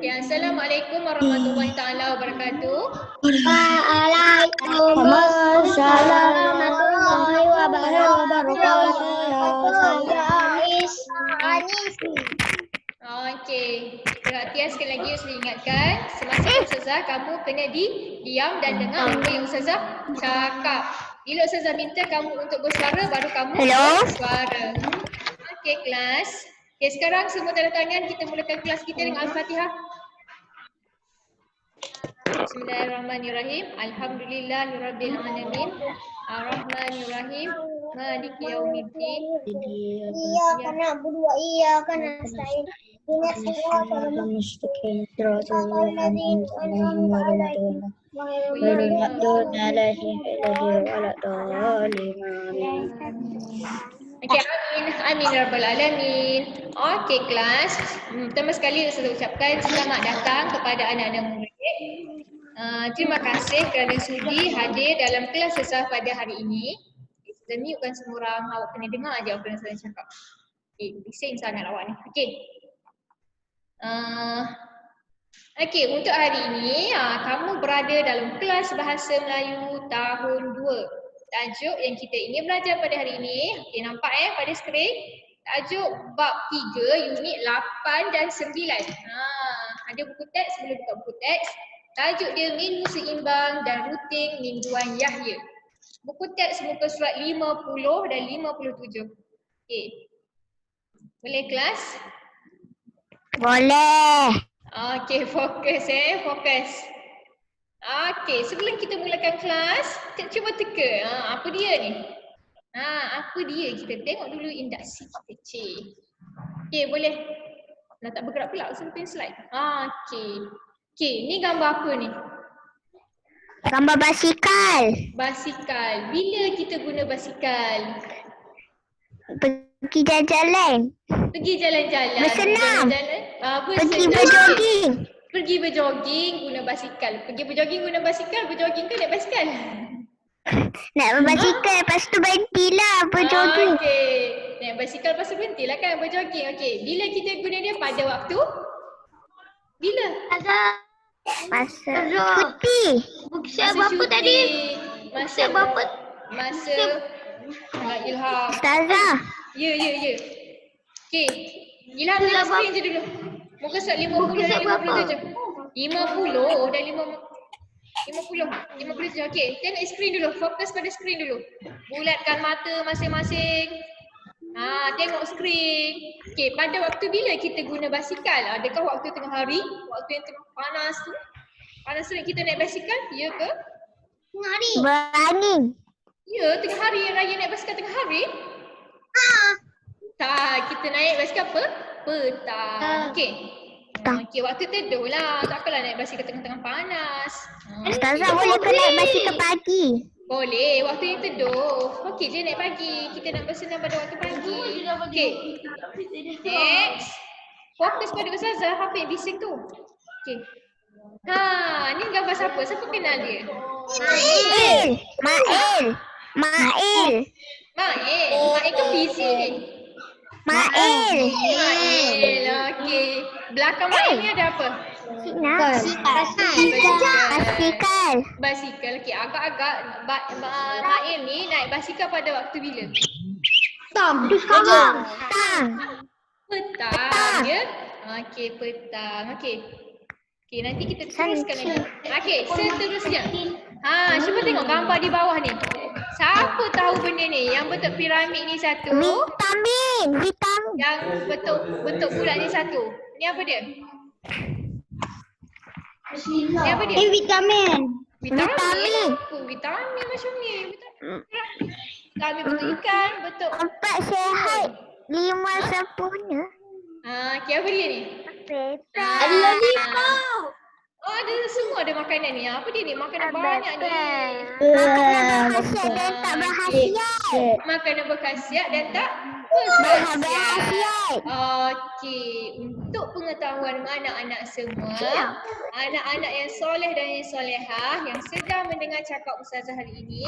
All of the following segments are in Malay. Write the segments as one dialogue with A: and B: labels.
A: Ya, Assalamualaikum warahmatullahi taala wabarakatuh.
B: Waalaikumsalam warahmatullahi wabarakatuh. Ya,
A: Okey, perhatian sekali lagi Ustazah ingatkan, semasa Ustazah kamu kena diam dan dengar apa yang Ustazah cakap. Bila Ustazah minta kamu untuk bersuara, baru kamu bersuara. Okey kelas. Okey, sekarang semua tanda tangan, kita mulakan kelas kita dengan Al-Fatihah. Bismillahirrahmanirrahim. Alhamdulillahirabbil alamin. Ar-Rahmanirrahim. Maliki yaumiddin.
B: Iyyaka na'budu wa iyyaka nasta'in. Ihdinas siratal mustaqim. Siratal ladzina an'amta 'alaihim ghairil maghdubi 'alaihim waladdallin.
A: Okey, amin ya rabbal alamin. Okey kelas, pertama sekali saya ucapkan selamat datang kepada anak-anak murid. Terima kasih kerana sudi hadir dalam kelas Ustazah pada hari ini. Saya mute semua orang, awak kena dengar aja apa yang saya cakap. Okey, bising sangat awak ni. Okey. Okey, untuk hari ini kamu berada dalam kelas Bahasa Melayu tahun 2. Tajuk yang kita ingin belajar pada hari ini, okey nampak pada skrin? Tajuk bab 3 unit 8 dan 9. Ada buku teks, boleh buka buku teks. Tajuk dia minggu seimbang dan rutin mingguan Yahya. Buku teks muka surat 50 dan 57. Okey. Boleh kelas?
B: Boleh.
A: Okey, fokus fokus. Okey, sebelum kita mulakan kelas, kita cuba teka. Apa dia ni? Apa dia? Kita tengok dulu induksi kita. Okey, boleh. Dah tak bergerak pula sampai slide. Okey. Okey, ni gambar apa ni?
B: Gambar basikal.
A: Basikal. Bila kita guna basikal?
B: Pergi jalan-jalan.
A: Pergi jalan-jalan.
B: Bersenam. Pergi
A: Bersenam.
B: berjoging.
A: Pergi berjoging guna basikal. Pergi berjoging guna basikal. Berjoging ke naik basikal?
B: Nak berbasikal, lepas tu berhenti lah berjoging.
A: Okey. Naik basikal lepas tu berhenti lah kan berjoging. Okey. Bila kita guna dia pada waktu? Bila?
B: Masa cuti.
A: Masa berapa tadi? Masa berapa? Masa Ilham.
B: Ustazah.
A: Ya. Okey. Ilham tengok skrin je dulu. Muka surat 50 dan 57. 50 dan 57. Okey, tengok skrin dulu. Fokus pada skrin dulu. Bulatkan mata masing-masing. Tengok skrin. Okey, pada waktu bila kita guna basikal? Adakah waktu tengah hari? Waktu yang tengah panas tu? Panas tu kita naik basikal? Ya ke?
B: Tengah hari. Berangin.
A: Ya, tengah hari yang raya naik basikal tengah hari? Tak, kita naik basikal apa? Petang. Okey. Okey, waktu teduh lah. Tak apalah naik basikal tengah-tengah panas.
B: Ustazah boleh ke naik basikal pagi?
A: Boleh, waktu yang teduh. Okey je naik pagi. Kita nak bersenam pada waktu pagi. Okey. Next. Fokus pada Ustazah. Apa yang bising tu? Okey. Ni gambar siapa? Siapa kenal dia?
B: Mail
A: ke busy ni?
B: Mail.
A: Okey. Belakang Mail ni ada apa? Basikal. Okey, agak-agak Mail ni naik basikal pada waktu bila?
B: Petang.
A: Petang ya? Okey, petang. Okey, nanti kita teruskan lagi. Okey, seterusnya. Cuba tengok gambar di bawah ni. Siapa tahu benda ni? Yang bentuk piramid ni satu.
B: Vitamin.
A: Yang bentuk bulat ni satu. Ni apa dia? Ni apa dia?
B: Vitamin.
A: Vitamin macam ni. Vitamin bentuk ikan, bentuk
B: 4 sehat, 5 sempurna.
A: Okey, apa dia ni?
B: Ada lollipop.
A: Ada semua ada makanan ni. Apa dia ni? Makanan banyak ni.
B: Makanan berkhasiat dan tak berkhasiat.
A: Makanan berkhasiat dan tak
B: berkhasiat.
A: Okey, untuk pengetahuan anak-anak semua, anak-anak yang soleh dan yang solehah yang sedang mendengar cakap Ustazah hari ini,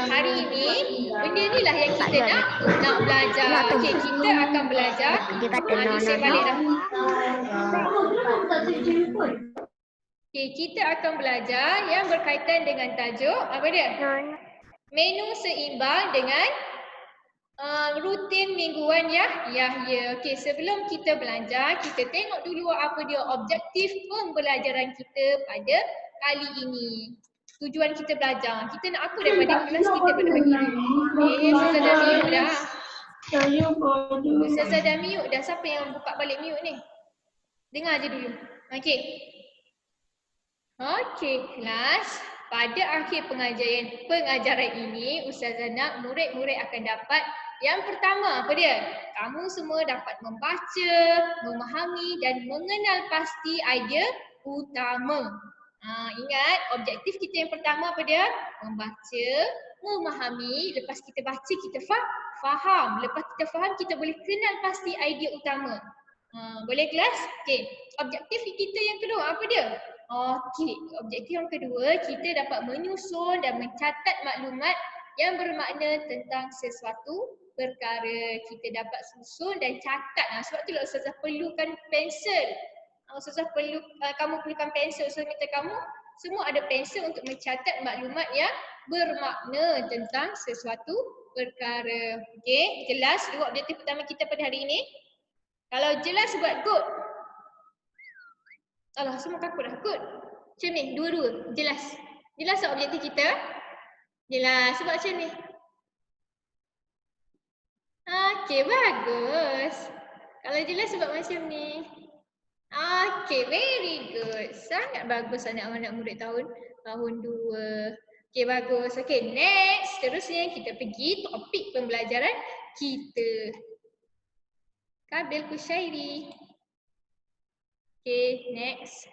A: hari ini benda inilah yang kita nak belajar. Okey, kita akan belajar. Saya balik dah. Okey, kita akan belajar yang berkaitan dengan tajuk apa dia? Menu seimbang dengan rutin mingguan Yahya. Okey, sebelum kita belajar, kita tengok dulu apa dia objektif pembelajaran kita pada kali ini. Tujuan kita belajar. Kita nak apa daripada kelas kita pada pagi ni? Ustazah dah mute dah. Ustazah dah mute dah. Siapa yang buka balik mute ni? Dengar je dulu. Okey. Okey, kelas. Pada akhir pengajaran ini, Ustazah nak murid-murid akan dapat yang pertama apa dia? Kamu semua dapat membaca, memahami dan mengenal pasti idea utama. Ingat, objektif kita yang pertama apa dia? Membaca, memahami. Lepas kita baca, kita faham. Lepas kita faham, kita boleh kenal pasti idea utama. Boleh kelas? Okey. Objektif kita yang kedua apa dia? Okey, objektif yang kedua, kita dapat menyusun dan mencatat maklumat yang bermakna tentang sesuatu perkara. Kita dapat susun dan catat. Sebab itulah Ustazah perlukan pensel. Ustazah kamu perlukan pensel. Ustazah minta kamu semua ada pensel untuk mencatat maklumat yang bermakna tentang sesuatu perkara. Okey, jelas dua objektif pertama kita pada hari ini? Kalau jelas buat good. Alah, semua kaku dah. Good. Macam ni, dua-dua. Jelas. Jelas tak objektif kita? Jelas. Sebab macam ni. Okey, bagus. Kalau jelas sebab macam ni. Okey, very good. Sangat bagus anak-anak murid tahun 2. Okey, bagus. Okey, next. Terusnya kita pergi topik pembelajaran kita. Kabil Kusyairi. Okay, next.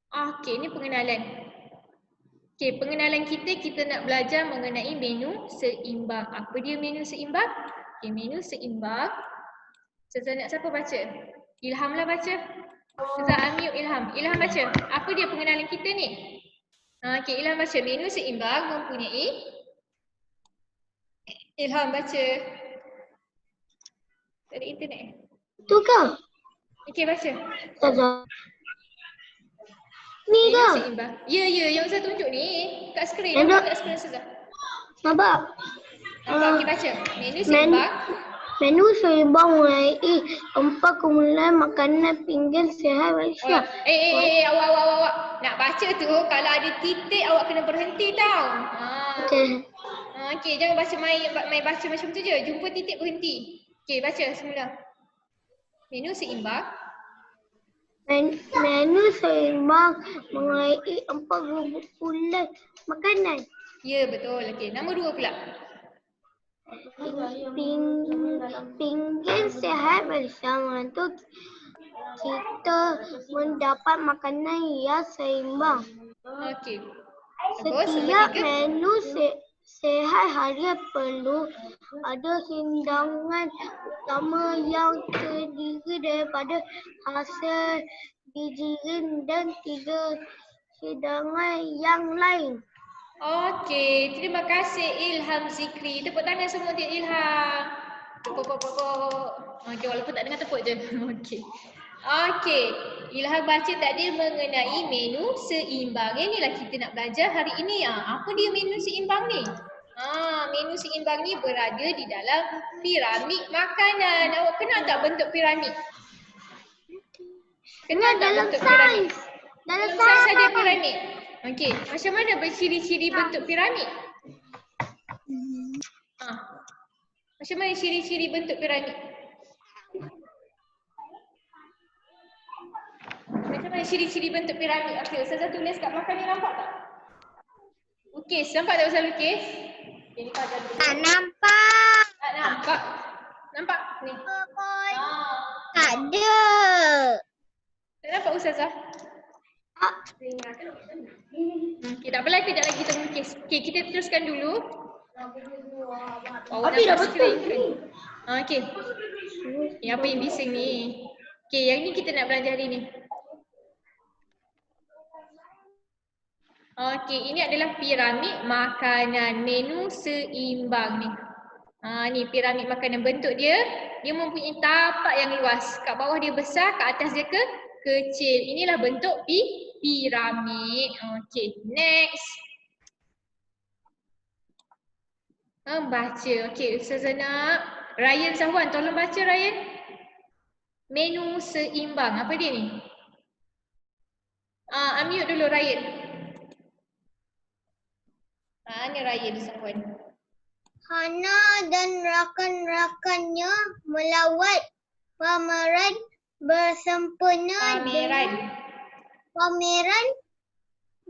A: Okay, ini pengenalan. Okay, pengenalan kita nak belajar mengenai menu seimbang. Apa dia menu seimbang? Okay, menu seimbang. Ustazah nak siapa baca? Ilham lah baca. Ustazah unmute Ilham. Ilham baca. Apa dia pengenalan kita ni? Okay, Ilham baca. Menu seimbang mempunyai. Ilham baca. Tak ada internet.
B: Tu kau.
A: Okey, baca.
B: Ustazah. Ni
A: Menu
B: ke?
A: seimbang. Ya, yang Ustazah tunjuk ni. Kat skrin.
B: Ada.
A: Nampak kat skrin Ustazah?
B: Nampak?
A: Nampak, okey baca. Menu seimbang.
B: Menu seimbang mulai 4 kumpulan makanan pinggan sihat Malaysia.
A: Awak. Nak baca tu, kalau ada titik awak kena berhenti tau.
B: Okey.
A: Okey, jangan baca main baca macam tu je. Jumpa titik berhenti. Okey, baca semula. Menu seimbang.
B: Menu seimbang mulai 4 kumpulan makanan.
A: Ya, betul. Okey, nombor 2 pula.
B: Pinggan sihat bersama tu kita mendapat makanan yang seimbang.
A: Okey.
B: Setiap menu sihat harian perlu ada hidangan utama yang terdiri daripada hasil gizian dan 3 hidangan yang lain.
A: Okey, terima kasih Ilham Zikri. Tepuk tangan semua untuk Ilham. Tepuk. Okey, walaupun tak dengar tepuk je. Okey, Ilham baca tadi mengenai menu seimbang. Inilah kita nak belajar hari ini. Apa dia menu seimbang ni? Menu seimbang ni berada di dalam piramid makanan. Awak kenal tak bentuk piramid? Kenal tak bentuk piramid? Dalam saiz ada piramid. Okey, macam mana berciri-ciri bentuk piramid? Macam mana ciri-ciri bentuk piramid? Macam mana ciri-ciri bentuk piramid? Okey, Ustazah tulis kat belakang ni, nampak tak? Lukis, nampak tak Ustazah lukis? Okay, ni pagar dulu.
B: Tak nampak.
A: Tak nampak? Nampak? Ni.
B: Tak ada.
A: Tak nampak Ustazah? Okey, tak apalah, kejap lagi kita melukis. Okey, kita teruskan dulu. Awak nampak skrin ke? Okey. Apa yang bising ni? Okey, yang ni kita nak belajar hari ni. Okey, ini adalah piramid makanan, menu seimbang ni. Ni piramid makanan, bentuk dia mempunyai tapak yang luas. Kat bawah dia besar, kat atas dia kecil. Inilah bentuk piramid. Okey, next. Baca. Okey, Ustazah nak Ryan Sahwan, tolong baca Ryan. Menu seimbang. Apa dia ni? Unmute dulu Ryan. Ni Ryan Sahwan.
B: Hana dan rakan-rakannya melawat pameran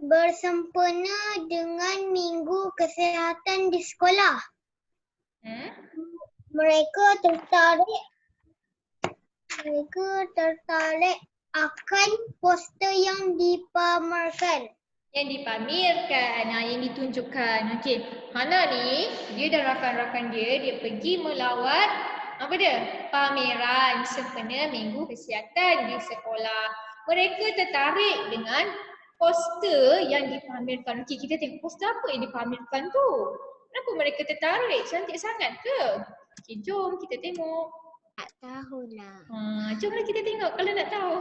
B: bersempena dengan Minggu Kesihatan di sekolah. Mereka tertarik akan poster yang dipamerkan.
A: Yang ditunjukkan. Okey. Hana ni, dia dan rakan-rakan dia pergi melawat apa dia? Pameran sempena Minggu Kesihatan di sekolah. Mereka tertarik dengan poster yang dipamerkan. Okey, kita tengok poster apa yang dipamerkan tu. Kenapa mereka tertarik? Cantik sangat ke? Okey, jom kita tengok.
B: Tak tahulah.
A: Jomlah kita tengok kalau nak tahu.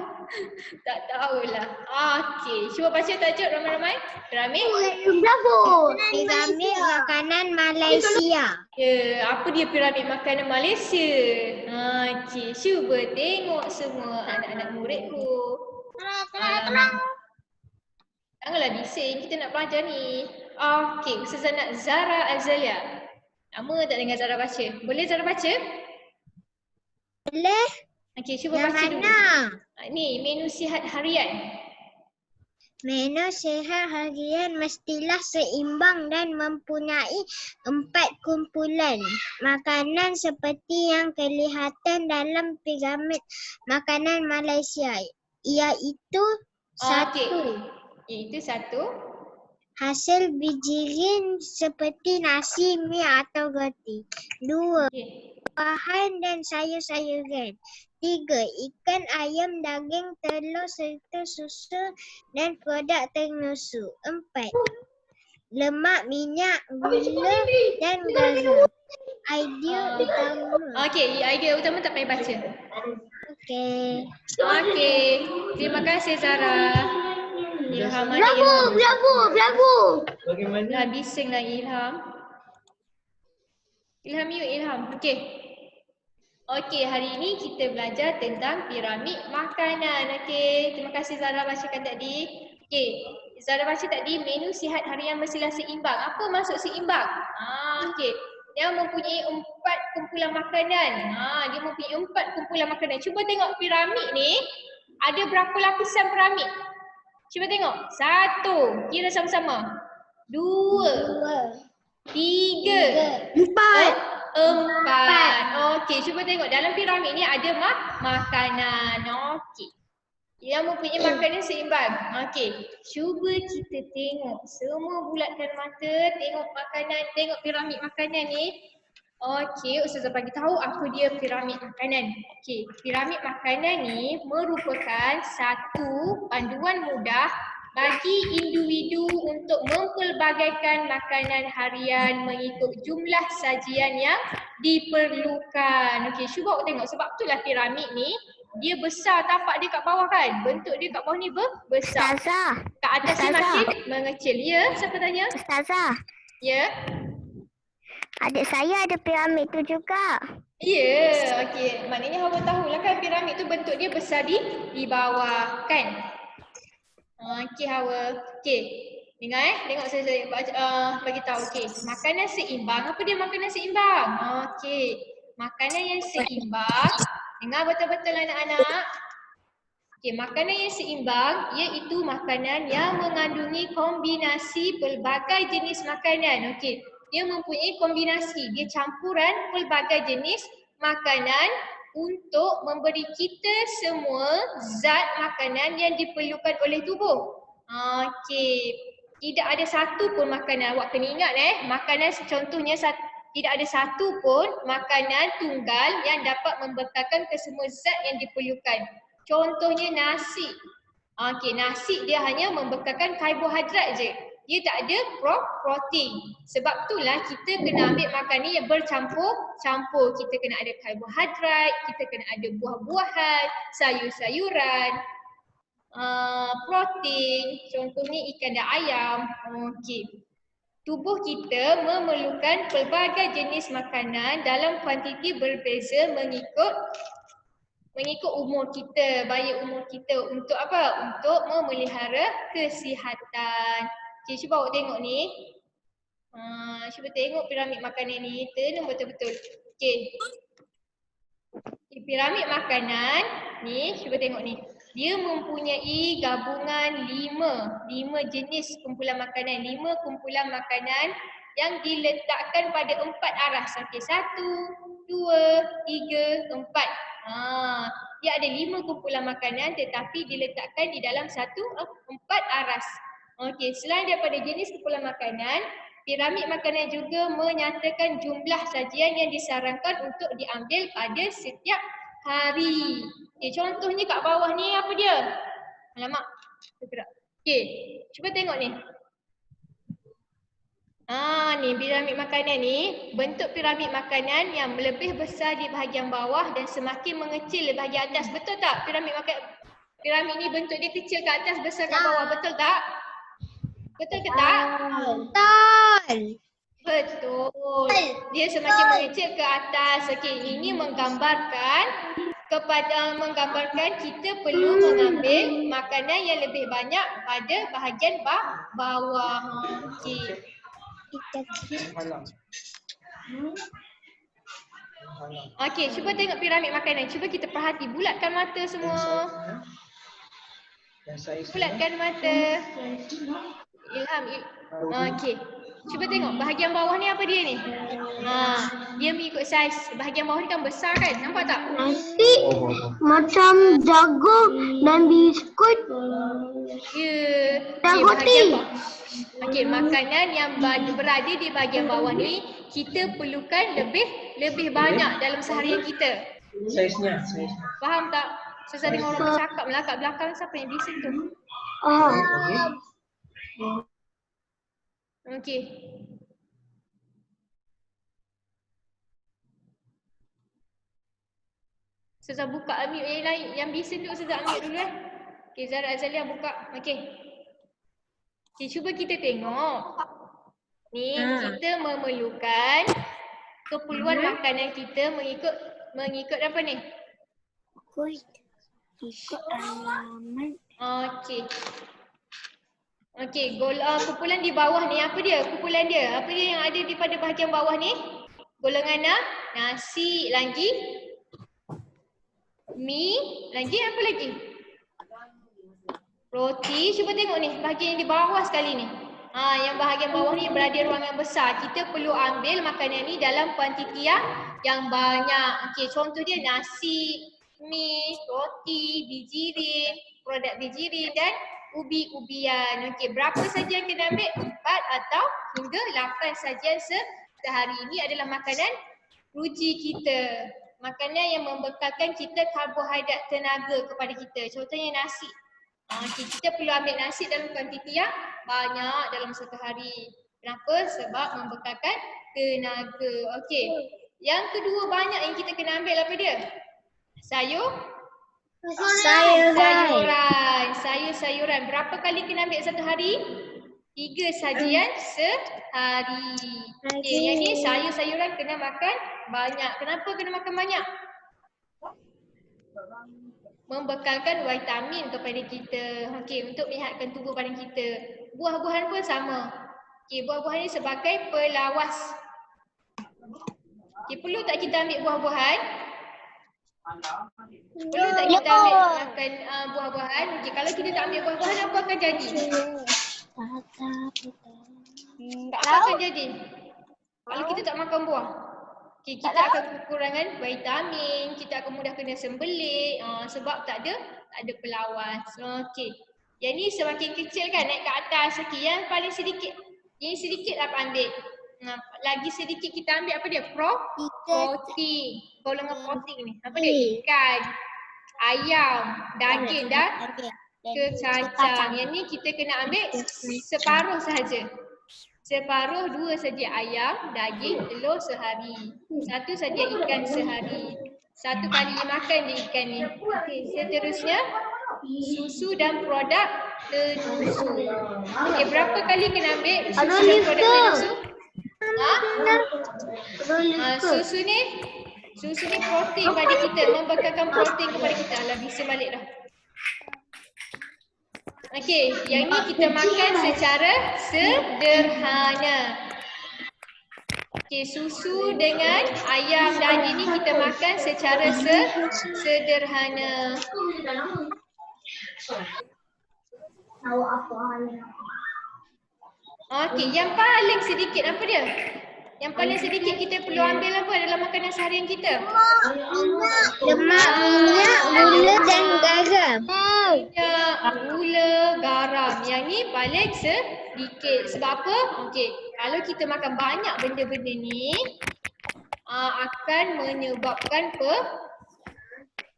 A: Tak tahulah. Okey, cuba baca tajuk ramai-ramai. Piramid.
B: Bravo.
C: Piramid makanan Malaysia.
A: Ya, apa dia piramid makanan Malaysia? Okey, cuba tengok semua anak-anak muridku. Janganlah bising, kita nak belajar ni. Okey, Ustazah nak Zara Azalia. Lama tak dengar Zara baca. Boleh Zara baca?
C: Boleh.
A: Okey, cuba
C: Yang
A: baca dulu.
C: mana?
A: Ni, menu sihat harian.
C: Menu sihat harian mestilah seimbang dan mempunyai 4 kumpulan makanan seperti yang kelihatan dalam piramid makanan Malaysia, iaitu satu, iaitu satu, hasil bijirin seperti nasi, mi atau roti. 2, buahan dan sayur-sayuran. 3, ikan, ayam, daging, telur serta susu dan produk ternusu. 4, lemak, minyak, gula dan garam. Idea utama.
A: Okey, idea utama tak payah baca.
C: Okey.
A: Okey, terima kasih Zara. Ilham mana
B: Bravo,
A: Ilham?
B: bravo.
A: Dah bising lah Ilham. Ilham yuk Ilham. Okey. Okey, hari ini kita belajar tentang piramid makanan. Okey, terima kasih Zara bacakan tadi. Okey, Zara baca tadi menu sihat harian mestilah seimbang. Apa maksud seimbang? Okey. Dia mempunyai 4 kumpulan makanan. Dia mempunyai 4 kumpulan makanan. Cuba tengok piramid ni ada berapa lapisan piramid? Cuba tengok. 1, kira sama-sama. 2, 3, 4. Okey, cuba tengok dalam piramid ni ada makanan. Okey. Yang mempunyai makanan seimbang. Okey, cuba kita tengok. Semua bulatkan mata, tengok makanan, tengok piramid makanan ni. Okey, Ustazah bagi tahu apa dia piramid makanan. Okey, piramid makanan ni merupakan satu panduan mudah bagi individu untuk mempelbagaikan makanan harian mengikut jumlah sajian yang diperlukan. Okey, cuba tengok sebab itulah piramid ni dia besar, tapak dia kat bawah kan. Bentuk dia kat bawah ni besar.
C: Ustazah.
A: Kat atas dia makin mengecil. Ya, siapa tanya?
C: Ustazah.
A: Ya.
C: Adik saya ada piramid tu juga.
A: Ya, okey. Maknanya Hawa tahulah kan piramid tu bentuk dia besar di bawah kan. Okey Hawa. Okey. Dengar tengok saya bagi tahu. Okey, makanan seimbang. Apa dia makanan seimbang? Okey. Makanan yang seimbang. Dengar betul-betul anak-anak. Okey, makanan yang seimbang iaitu makanan yang mengandungi kombinasi pelbagai jenis makanan. Okey. Dia mempunyai kombinasi, dia campuran pelbagai jenis makanan untuk memberi kita semua zat makanan yang diperlukan oleh tubuh. Okey. Tidak ada satu pun makanan, awak kena ingat makanan contohnya tidak ada satu pun makanan tunggal yang dapat membekalkan kesemua zat yang diperlukan. Contohnya nasi. Okey, nasi dia hanya membekalkan karbohidrat je. dia tak ada protein. Sebab itulah kita kena ambil makanan yang bercampur-campur. Kita kena ada karbohidrat, kita kena ada buah-buahan, sayur-sayuran, protein, contohnya ikan dan ayam. Okey. Tubuh kita memerlukan pelbagai jenis makanan dalam kuantiti berbeza mengikut umur kita, bayi umur kita. Untuk apa? Untuk memelihara kesihatan. Okey, cuba awak tengok ni. Cuba tengok piramid makanan ni, tenung betul-betul. Okey. Piramid makanan ni, cuba tengok ni. Dia mempunyai gabungan 5 jenis kumpulan makanan, 5 kumpulan makanan yang diletakkan pada 4 arah. Okey, 1, 2, 3, 4. Dia ada 5 kumpulan makanan tetapi diletakkan di dalam 4 aras. Okey, selain daripada jenis kumpulan makanan, piramid makanan juga menyatakan jumlah sajian yang disarankan untuk diambil pada setiap hari. Okay, contohnya kat bawah ni apa dia? Alamak, tergerak. Okay, cuba tengok ni. Ni piramid makanan ni, bentuk piramid makanan yang lebih besar di bahagian bawah dan semakin mengecil di bahagian atas. Betul tak? Piramid ni bentuk dia kecil kat atas, besar kat bawah. Betul tak? Betul ke tak?
C: Betul.
A: Betul. Dia semakin mengecil ke atas. Okey, ini menggambarkan kita perlu mengambil makanan yang lebih banyak pada bahagian bawah. Okey. Okey, cuba tengok piramid makanan. Cuba kita perhati, bulatkan mata semua. Bulatkan mata. Ilham. Okey. Cuba tengok bahagian bawah ni apa dia ni? Dia mengikut saiz. Bahagian bawah ni kan besar kan? Nampak tak?
B: Nasi macam jagung dan biskut.
A: Ya.
B: Dan roti.
A: Okey, makanan yang berada di bahagian bawah ni kita perlukan lebih banyak dalam seharian kita.
D: Saiznya.
A: Faham tak? Susah dengar orang bercakap lah kat belakang, siapa yang bising tu? Okey. Ustazah buka mute yang lain. Yang bising tu Ustazah ambil dulu . Okey, Zara Azalia buka. Okey. Okey, cuba kita tengok. Ni kita memerlukan keperluan makanan kita mengikut apa ni?
C: Ikut alamat.
A: Okey. Okey, kumpulan di bawah ni apa dia? Kumpulan dia. Apa dia yang ada di pada bahagian bawah ni? Golongan nasi, lagi mi, lagi apa lagi? Roti. Cuba tengok ni, bahagian yang di bawah sekali ni. Yang bahagian bawah ni berada ruangan besar. Kita perlu ambil makanan ni dalam kuantiti yang banyak. Okey, contoh dia nasi, mi, roti, bijirin, produk bijirin dan ubi-ubian. Okey, berapa sajian kena ambil? 4 atau hingga 8 sajian sehari. Ini adalah makanan ruji kita. Makanan yang membekalkan kita karbohidrat tenaga kepada kita. Contohnya nasi. Okey, kita perlu ambil nasi dalam kuantiti yang banyak dalam satu hari. Kenapa? Sebab membekalkan tenaga. Okey. Yang kedua banyak yang kita kena ambil apa dia? Sayuran. Berapa kali kena ambil satu hari? 3 sajian sehari. Okay, yang ni sayur-sayuran kena makan banyak. Kenapa kena makan banyak? Membekalkan vitamin kepada kita. Okey, untuk menyihatkan tubuh badan kita. Buah-buahan pun sama. Okey, buah-buahan ni sebagai pelawas. Okey, perlu tak kita ambil buah-buahan? Perlu tak kita ambil makan buah-buahan? Okey, kalau kita tak ambil buah-buahan, apa akan jadi? Apa akan jadi? Kalau kita tak makan buah? Okay, kita akan kekurangan vitamin, kita akan mudah kena sembelit sebab tak ada pelawas. Okey. Yang ni semakin kecil kan naik ke atas. Okey, yang paling sedikit. Yang sedikit apa ambil? Lagi sedikit kita ambil apa dia? Protein. Golongan protein ni. Apa dia? Ikan, ayam, daging dan ke kacang. Yang ni kita kena ambil separuh sahaja. Separuh, 2 saja ayam, daging, telur sehari. 1 saja ikan sehari. 1 kali dia makan je ikan ni. Okey, seterusnya susu dan produk tenusu. Okey, berapa kali kena ambil susu dan produk tenusu? Susu ni protein pada kita, membekalkan protein kepada kita. Alah, bisa balik dah. Okey, yang ni kita makan secara sederhana. Okey, susu dengan ayam daging ni kita makan secara sederhana. Okey, yang paling sedikit apa dia? Yang paling sedikit kita perlu ambil apa dalam makanan seharian kita?
C: Lemak, minyak, gula dan garam.
A: Minyak, gula, garam. Yang ni paling sedikit. Sebab apa? Okey, kalau kita makan banyak benda-benda ni akan menyebabkan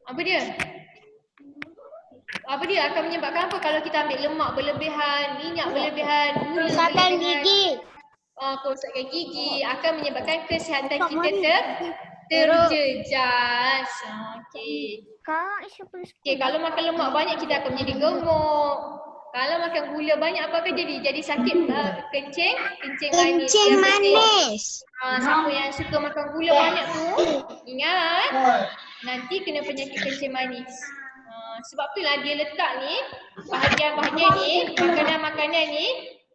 A: apa dia? Apa dia akan menyebabkan apa kalau kita ambil lemak berlebihan, minyak berlebihan, gula
C: Kerusakan
A: berlebihan.
C: gigi.
A: Kerosakan gigi akan menyebabkan kesihatan kita terjejas. Okey. Okey, kalau makan lemak banyak kita akan menjadi gemuk. Kalau makan gula banyak apa akan jadi? Jadi sakit kencing manis.
C: Kencing manis.
A: Siapa yang suka makan gula banyak tu, ingat nanti kena penyakit kencing manis. Sebab itulah dia letak ni, bahagian-bahagian ni, makanan-makanan ni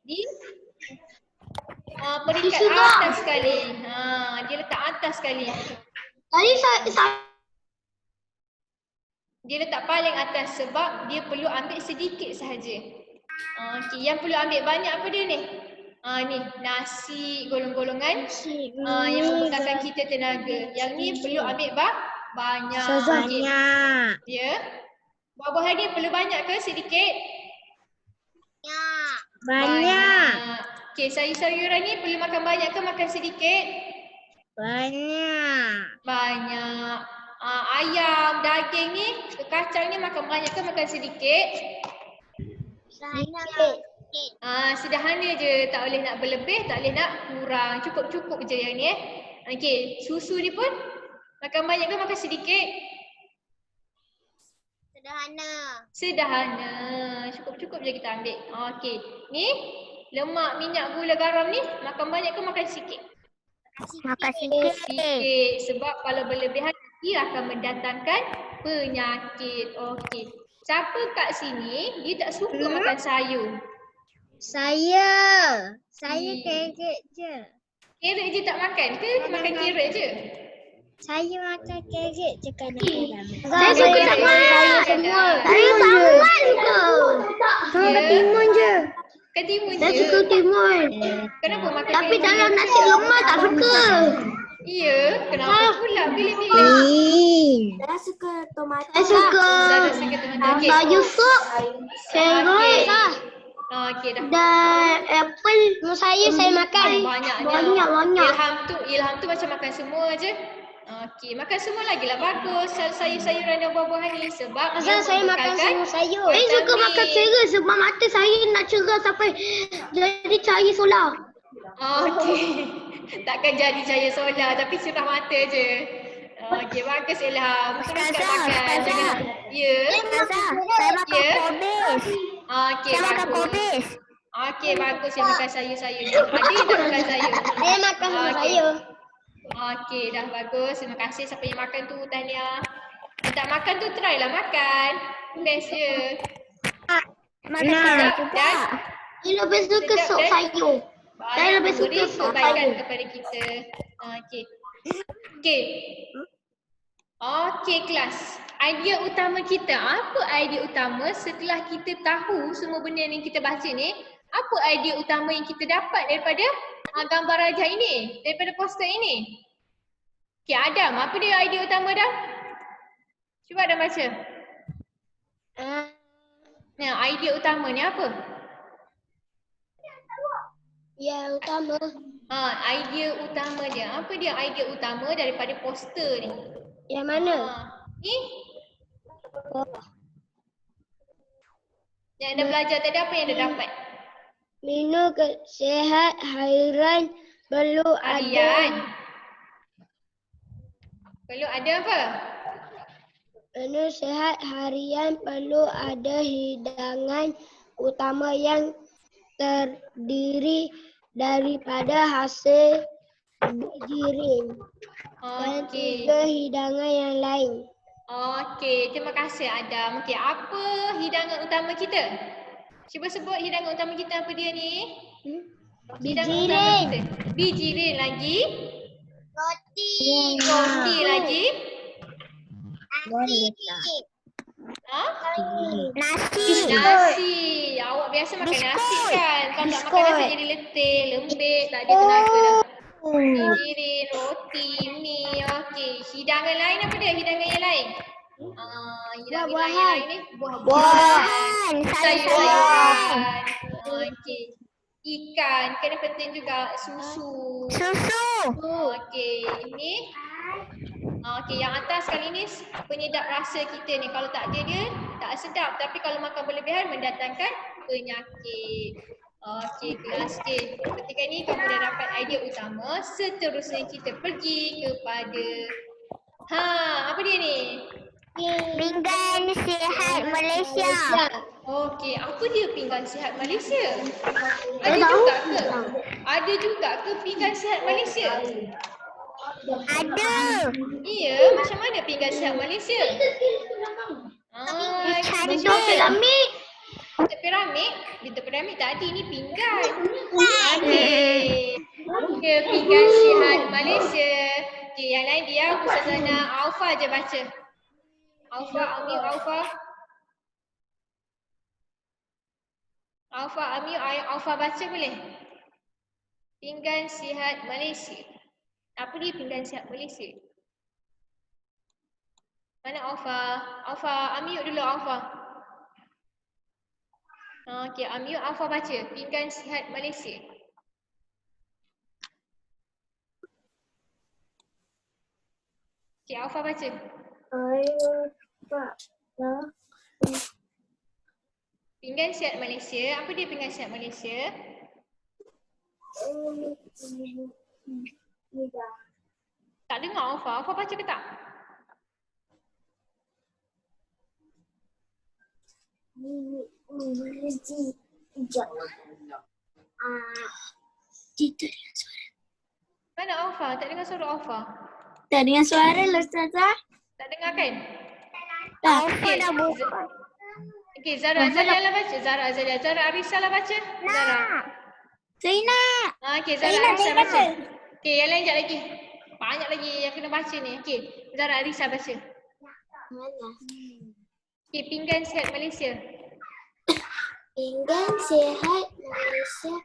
A: di peringkat atas sekali. Dia letak atas sekali.
B: Tadi
A: Dia letak paling atas sebab dia perlu ambil sedikit sahaja. Okey, yang perlu ambil banyak apa dia ni? Ni nasi golong-golongan yang membekalkan kita tenaga. Yang ni perlu ambil banyak.
C: Banyak.
A: Ya. Buah-buahan ni perlu banyak ke sedikit?
C: Banyak.
A: Okey, sayur-sayuran ni perlu makan banyak ke makan sedikit?
C: Banyak.
A: Banyak. Ayam, daging ni, kacang ni makan banyak ke makan sedikit?
C: Sedikit.
A: Sederhana je, tak boleh nak berlebih, tak boleh nak kurang. Cukup-cukup je yang ni Okey, susu ni pun makan banyak ke makan sedikit? Sederhana. Cukup-cukup je kita ambil. Okey, ni lemak, minyak, gula, garam ni makan banyak ke makan sikit?
C: Makan sikit.
A: Sikit. Sebab kalau berlebihan nanti akan mendatangkan penyakit. Okey. Siapa kat sini dia tak suka makan sayur?
C: Saya
A: Hmm.
C: carrot je.
A: Carrot je tak makan ke? Makan carrot je?
C: Saya makan carrot je kadang-kadang.
B: Saya suka sangat. Saya sangat suka.
A: Ya.
C: Timun je.
A: Makan timun
B: Saya
A: je?
B: suka timun.
A: Kenapa makan
B: Tapi
A: timun?
B: dalam nasi lemak tak suka.
A: Ya, kenapa pula pilih-pilih?
C: Saya suka tomat.
B: Saya suka
A: Saya suka tomat. Okey.
B: sayur sup, carrot
A: Okey dah.
B: dan apple. Saya makan.
A: Banyaknya.
B: Banyak.
A: Ilham tu macam makan semua je. Okey, makan semua lagi lah bagus sayur-sayuran dan buah-buahan ni sebab dia membekalkan
C: sayur.
B: Saya suka
A: vitamin.
B: makan cerah sebab mata saya nak cerah sampai jadi cahaya solar.
A: Okey. Takkan jadi cahaya solar tapi cerah mata je. Okey, bagus Ilham. Teruskan makan. Jangan. Ya.
C: Saya makan
A: Ya.
C: kobis.
A: Okey,
C: Saya makan
A: bagus.
C: kobis.
A: Okey, bagus yang makan sayur-sayur ni. Ada yang tak makan sayur?
C: Saya makan
A: Okey.
C: sayur.
A: Okey, dah bagus. Terima kasih siapa yang makan tu, tahniah. Yang tak makan tu try lah makan. Best je.
C: Makan carrot juga.
A: Dan
B: Saya lebih suka sup sayur. Saya lebih suka
A: beri
B: sup
A: kebaikan
B: sayur.
A: kepada kita. Okey. Okey. Okey kelas. Idea utama kita, apa idea utama setelah kita tahu semua benda yang kita baca ni? Apa idea utama yang kita dapat daripada gambar rajah ini, daripada poster ini? Okey Adam, apa dia idea utama Adam? Cuba Adam baca. Nah, idea utama ni apa?
B: Ya, utama.
A: Idea utama dia. Apa dia idea utama daripada poster ni?
B: Yang mana?
A: Ni? Yang anda belajar tadi apa yang anda dapat?
B: Menu sihat harian perlu
A: Harian.
B: ada.
A: Perlu ada apa?
B: Menu sihat harian perlu ada hidangan utama yang terdiri daripada hasil giring dan
A: Okey.
B: 3 hidangan yang lain.
A: Okey, terima kasih Adam. Okey, apa hidangan utama kita? Cuba sebut hidangan utama kita apa dia ni? Hidangan utama
B: Bijirin.
A: kita. Bijirin lagi.
C: Roti.
A: Roti lagi. Ha?
C: Nasi.
A: Nasi. Awak biasa makan nasi
C: Biskut.
A: kan? Kalau tak makan
B: Biskut.
A: nasi jadi letih, lembek, tak ada tenaga dah. Bijirin, roti, mi. Okey. Hidangan lain apa dia? Hidangan yang lain? Hidangan lain yang lain ni buah-buahan.
C: Buah-buahan. Sayur-sayuran.
A: Okey. Ikan, kena penting juga susu.
C: Susu.
A: Okey, ini okey, yang atas kali ni penyedap rasa kita ni. Kalau tak ada dia, tak sedap. Tapi kalau makan berlebihan mendatangkan penyakit. Okey, kelas K. Ketika ni kamu dah dapat idea utama. Seterusnya kita pergi kepada apa dia ni?
C: Pinggan sihat Malaysia.
A: Okey, apa dia pinggan sihat Malaysia? Ada juga ke? Ada juga ke pinggan sihat Malaysia?
C: Ada.
A: Iya, macam mana pinggan sihat Malaysia?
C: Cantik.
B: Piramid.
A: Bentuk piramid? Bentuk piramid tadi ni pinggan. Okey. Ke pinggan sihat Malaysia. Okey, yang lain dia Ustazana Alfa je baca. Alfa, Amir, Alfa. Alfa, Amir, Alfa baca boleh? Pinggan sihat Malaysia. Apa dia pinggan sihat Malaysia? Mana Alfa? Alfa, Amir dulu Alfa. Okey, Amir, Alfa baca. Pinggan sihat Malaysia. Okey, Alfa baca. Pinggan sihat Malaysia. Apa dia pinggan sihat Malaysia? Tak dengar Alfa. Alfa baca ke tak? Mana Alfa? Tak dengar suara Alfa.
B: Tak dengar suara lah Ustazah.
A: Tak dengar kan?
C: Alfa dah buka.
A: Okey, Zara lah baca. Zara Arisa lah baca. Zara.
B: Saya nak.
A: Okey, Zara Arisa baca. Okey, yang lain sekejap lagi. Banyak lagi yang kena baca ni. Okey, Zara Arisa baca.
B: Mana?
A: Okey, pinggan sihat Malaysia.
B: Pinggan sihat Malaysia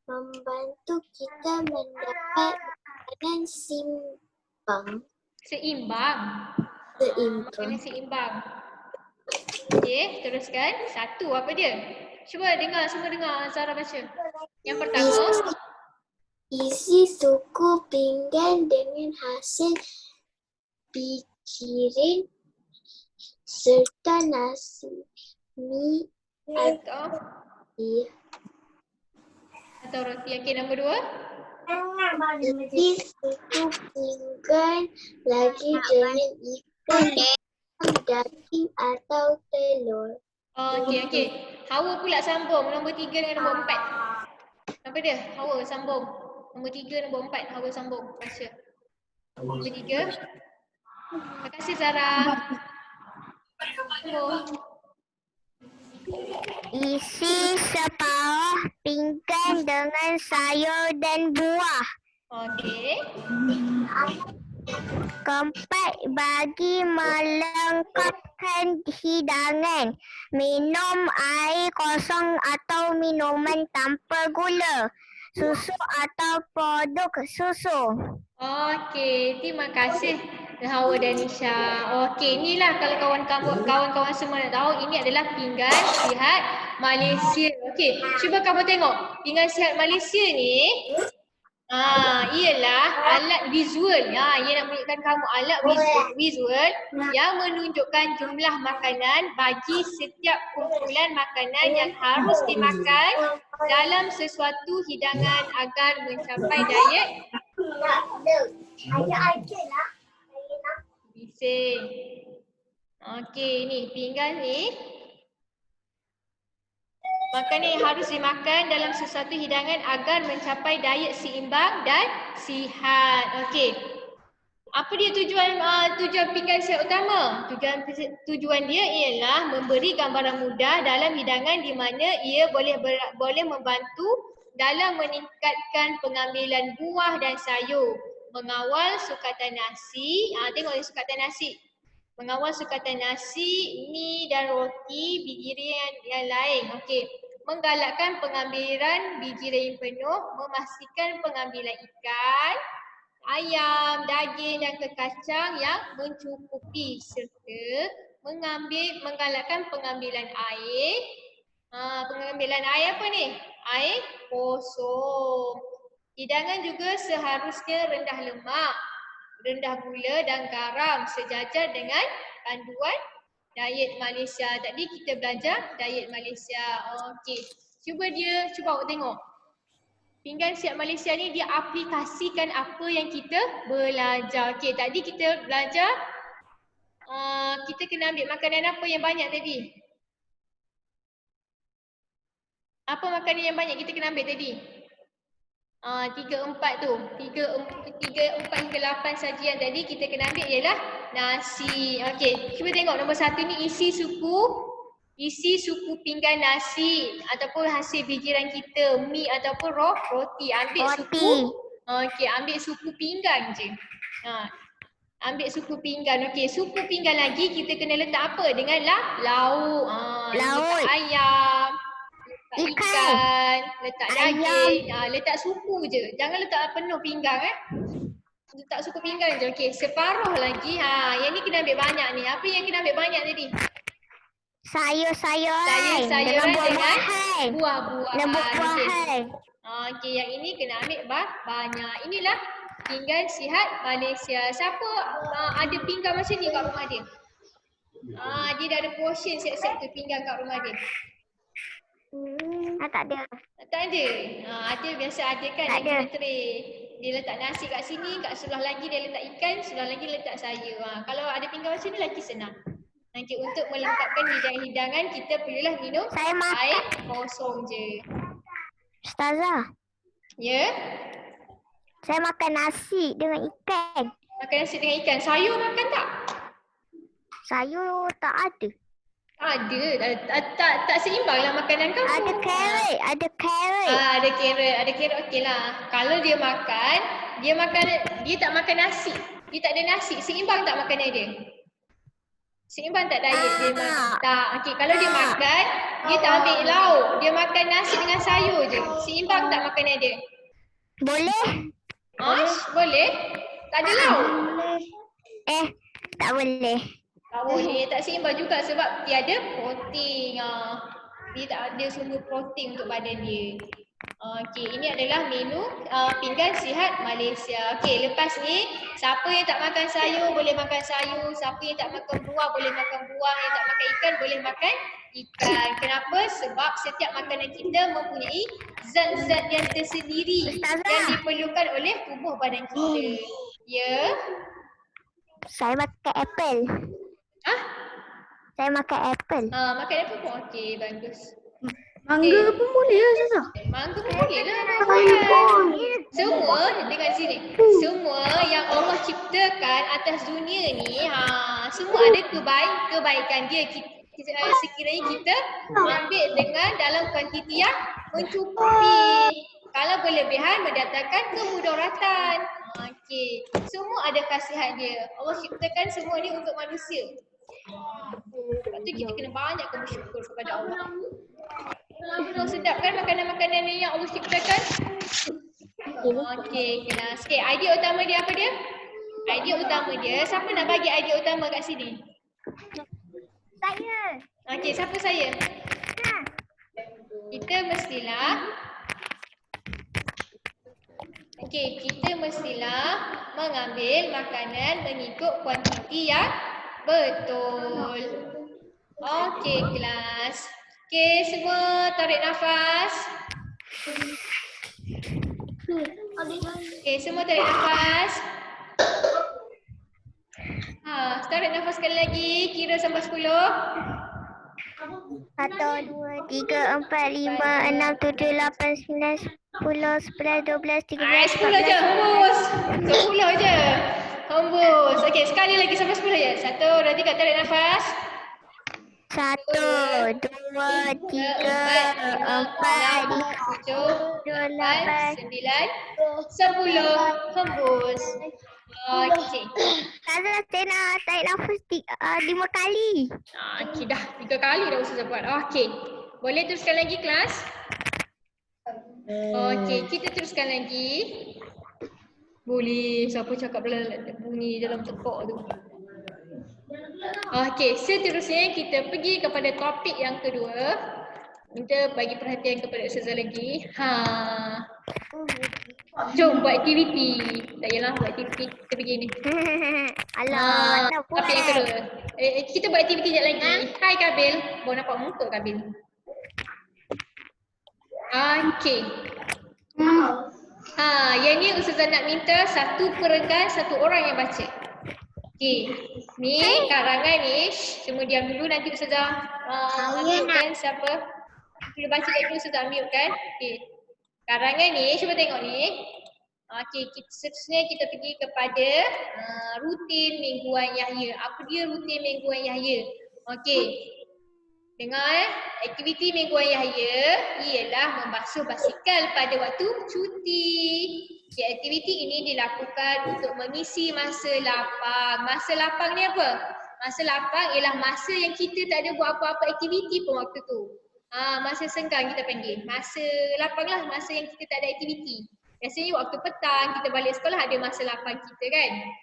B: membantu kita mendapat makanan seimbang. Makanan seimbang. Okey, teruskan. Satu, apa dia? Cuba dengar, semua dengar Zara baca. Yang pertama. Isi suku pinggan dengan hasil bijirin serta nasi, mi,
A: Atau roti. Okey, nombor dua.
B: isi suku pinggan lagi dengan ikan, daging atau telur.
A: Okey. Hawa pula sambung. Nombor 3 dengan nombor 4. Apa dia? Hawa sambung. Nombor 3, nombor 4. Hawa sambung. Baca. Nombor 3. Terima kasih Zara.
C: Isi separuh pinggan dengan sayur dan buah.
A: Okey.
C: Keempat, bagi melengkapkan hidangan, minum air kosong atau minuman tanpa gula, susu atau produk susu.
A: Okey, terima kasih Hawa dan Nisha. Okey, inilah kalau kawan-kawan semua nak tahu, ini adalah pinggan sihat Malaysia. Okey, cuba kamu tengok. Pinggan sihat Malaysia ni Ialah alat visual. Ia nak menunjukkan kamu alat visual yang menunjukkan jumlah makanan bagi setiap kumpulan makanan yang harus dimakan dalam sesuatu hidangan agar mencapai diet. Bising. Okey, ni pinggan ni. Makanan yang harus dimakan dalam sesuatu hidangan agar mencapai diet seimbang dan sihat. Okey. Apa dia tujuan pinggan sihat utama? Tujuan dia ialah memberi gambaran mudah dalam hidangan di mana ia boleh membantu dalam meningkatkan pengambilan buah dan sayur, mengawal sukatan nasi. Tengok ni sukatan nasi. Mengawal sukatan nasi, mi dan roti, biji raihan yang lain. Okey. Menggalakkan pengambilan biji raihan penuh, memastikan pengambilan ikan, ayam, daging dan kacang yang mencukupi serta menggalakkan pengambilan air. Pengambilan air apa ni? Air kosong. Hidangan juga seharusnya rendah lemak, rendah gula dan garam sejajar dengan panduan diet Malaysia. Tadi kita belajar diet Malaysia. Okey. Cuba awak tengok. Pinggan sihat Malaysia ni dia aplikasikan apa yang kita belajar. Okey, tadi kita belajar kita kena ambil makanan apa yang banyak tadi? Apa makanan yang banyak kita kena ambil tadi? 3, 4 tu. 3, 4 hingga 8 sajian tadi kita kena ambil ialah nasi. Okey, cuba tengok nombor 1 ni isi suku pinggan nasi ataupun hasil fikiran kita, mi ataupun roti. Ambil suku. Okey, ambil suku pinggan je. Ambil suku pinggan. Okey, suku pinggan lagi kita kena letak apa? Dengan lauk. Letak ayam. Ikan, letak daging, letak suku je. Jangan letak penuh pinggang Letak suku pinggang je. Okey, separuh lagi. Yang ni kena ambil banyak ni. Apa yang kena ambil banyak tadi?
C: Sayur-sayuran
A: dengan
C: buah-buahan.
A: Buah-buahan. Okey, yang ini kena ambil banyak. Inilah pinggan sihat Malaysia. Siapa ada pinggan macam ni kat rumah dia? Dia dah ada portion siap-siap tu pinggan kat rumah dia.
C: Tak ada.
A: Tak ada. Ada biasa ada kan
C: Tak
A: yang
C: ada.
A: kena tray. Dia letak nasi kat sini, kat sebelah lagi dia letak ikan, sebelah lagi letak sayur. Kalau ada pinggan macam ni lagi senang. Nanti untuk melengkapkan hidangan kita perlulah minum air kosong je.
C: Ustazah,
A: Ya?
C: saya makan nasi dengan ikan.
A: Makan nasi dengan ikan. Sayur makan tak?
C: Sayur tak ada.
A: Ada. Tak seimbang lah makanan kamu.
C: Ada carrot.
A: Ada carrot okey lah. Kalau dia tak makan nasi. Dia tak ada nasi. Seimbang tak makanan dia? Seimbang tak diet dia? Tak. Okey, kalau dia makan, dia tak ambil lauk. Dia makan nasi dengan sayur je. Seimbang tak makanan dia?
C: Boleh?
A: Boleh? Tak ada lauk?
C: Tak boleh.
A: Tak boleh, tak seimbang juga sebab tiada protein. Dia tak ada sumber protein untuk badan dia. Okey, ini adalah menu pinggan sihat Malaysia. Okey, lepas ni siapa yang tak makan sayur boleh makan sayur, siapa yang tak makan buah boleh makan buah, yang tak makan ikan boleh makan ikan. Kenapa? Sebab setiap makanan kita mempunyai zat-zat yang tersendiri yang diperlukan oleh tubuh badan kita. Ya?
C: Saya makan apple. Saya makan apple.
A: Makan apple pun okey, bagus.
B: Mangga pun boleh lah Ustazah.
A: Mangga pun boleh lah. Semua dengan sini. Semua yang Allah ciptakan atas dunia ni, semua ada kebaikan dia. Sekiranya kita ambil dengan dalam kuantiti yang mencukupi. Kalau berlebihan mendatangkan kemudaratan. Okey. Semua ada khasiat dia. Allah ciptakan semua ni untuk manusia. Sebab tu kita kena banyak bersyukur kepada Allah. Sedap kan makanan-makanan ni yang Allah ciptakan? Okey, kena sikit. Idea utama dia apa dia? Idea utama dia, siapa nak bagi idea utama kat sini?
C: Saya.
A: Okey, siapa saya? Kita mestilah Okey, kita mestilah mengambil makanan mengikut kuantiti yang betul. Okey, kelas. Okey, semua tarik nafas. Okey, semua tarik nafas. Tarik nafas sekali lagi. Kira sampai 10.
C: 1, 2, 3, 4, 5, 6, 7, 8, 9, 10, 11, 12, 13,
A: 10 je,
C: 14.
A: hembus. 10 je. Hembus. Okey, sekali lagi sampai 10 je. 1, 2, 3, tarik nafas.
C: 1, 2, 3, 4, 5,
A: 8, 9,
C: 8.
A: 10. Hembus. Okey.
C: Ustazah, saya nak tarik nafas 5 kali.
A: Okey, dah 3 kali dah Ustazah buat. Okey. Boleh teruskan lagi kelas? Okey, kita teruskan lagi. Boleh. Siapa cakap bunyi dalam tekak tu? Okey, seterusnya kita pergi kepada topik yang kedua. Kita bagi perhatian kepada Ustazah lagi. Jom buat aktiviti. Tak yalah buat aktiviti. Kita pergi ni.
C: Alah, mana
A: Topik yang
C: buat?
A: kedua. Kita buat aktiviti sekejap lagi. Hai Kabil. Baru nampak muka Kabil. Okey. Yang ni Ustazah nak minta satu perenggan, satu orang yang baca. Okey. Ni karangan ni. Semua diam dulu, nanti Ustazah unmute-kan siapa. Kita baca dulu, Ustazah unmute-kan. Okey. Karangan ni, cuba tengok ni. Okey, seterusnya kita pergi kepada rutin mingguan Yahya. Apa dia rutin mingguan Yahya? Okey. Dengar aktiviti mingguan Yahya ialah membasuh basikal pada waktu cuti. Okay, aktiviti ini dilakukan untuk mengisi masa lapang. Masa lapang ni apa? Masa lapang ialah masa yang kita tak ada buat apa-apa aktiviti pun waktu tu. Masa senggang kita panggil. Masa lapang lah, masa yang kita tak ada aktiviti. Biasanya waktu petang kita balik sekolah ada masa lapang kita kan.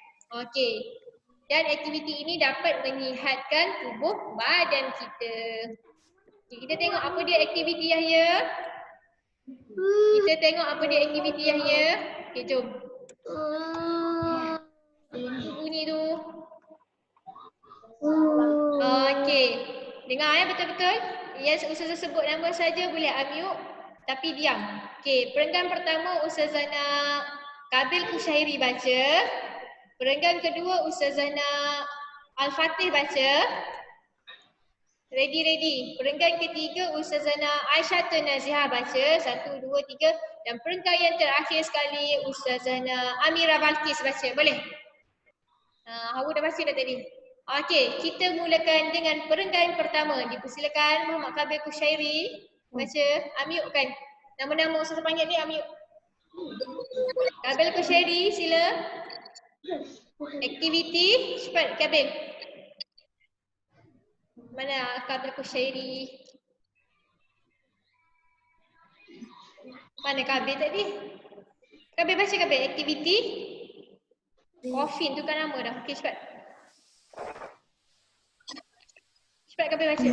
A: Okey. Dan aktiviti ini dapat menyihatkan tubuh badan kita. Okay, kita tengok apa dia aktiviti Yahya. Kita tengok apa dia aktiviti Yahya. Okey, jom. Bunyi tu. Okey. Dengar betul-betul. Yang Ustazah sebut nama saja boleh unmute tapi diam. Okey, perenggan pertama Ustazah nak Kabil Kushairi baca. Perenggan kedua Ustazah nak Al-Fatih baca. Ready. Perenggan ketiga Ustazah nak Aisyatun Nazihah baca. 1, 2, 3. Dan perenggan yang terakhir sekali Ustazah nak Amira Balkis baca. Boleh? Hawa dah baca dah tadi. Okey, kita mulakan dengan perenggan pertama. Dipersilakan Muhammad Kabil Kushairi baca. Unmute kan. Nama-nama Ustazah panggil ni unmute. Kabil Kushairi sila. Aktiviti cepat Kabil. Mana Kabil Kushairi? Mana Kabil tadi? Kabil baca Kabil. Aktiviti. Coffin tu kan nama dah. Okey cepat. Cepat Kabil baca.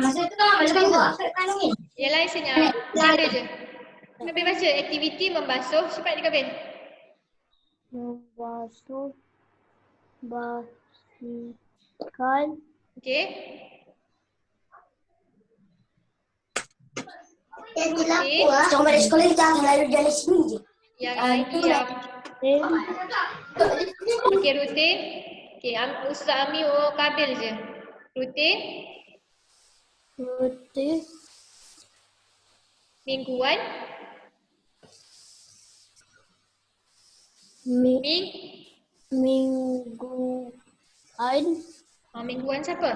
B: Masa tu kan basuh tu.
A: Yang lain senyap. Ada je. Kabil baca. Aktiviti membasuh. Cepat dia Kabil.
C: Membasuh basikal.
A: Okey.
B: Cuma balik sekolah kita selalu jalan sini je.
A: Yang lain diam. Okey, rutin. Okey, Ustaz Ami Kabil je. Rutin. Mingguan.
C: Mingguan.
A: Mingguan siapa?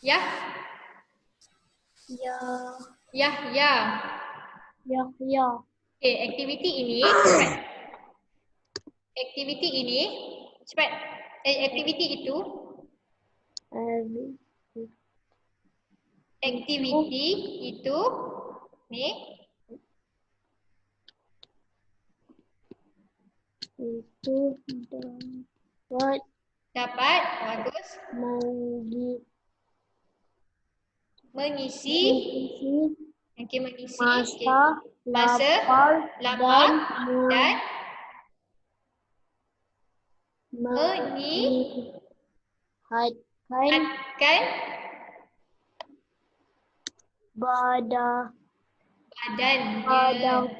A: Ya. Okey, aktiviti ini cepat. Aktiviti ini cepat. Aktiviti itu. Aktiviti itu ni.
C: Itu
A: dapat bagus. Mengisi. Okey, mengisi.
B: Masa,
A: Masa, lapar dan
B: menyihatkan
A: akan
B: badannya.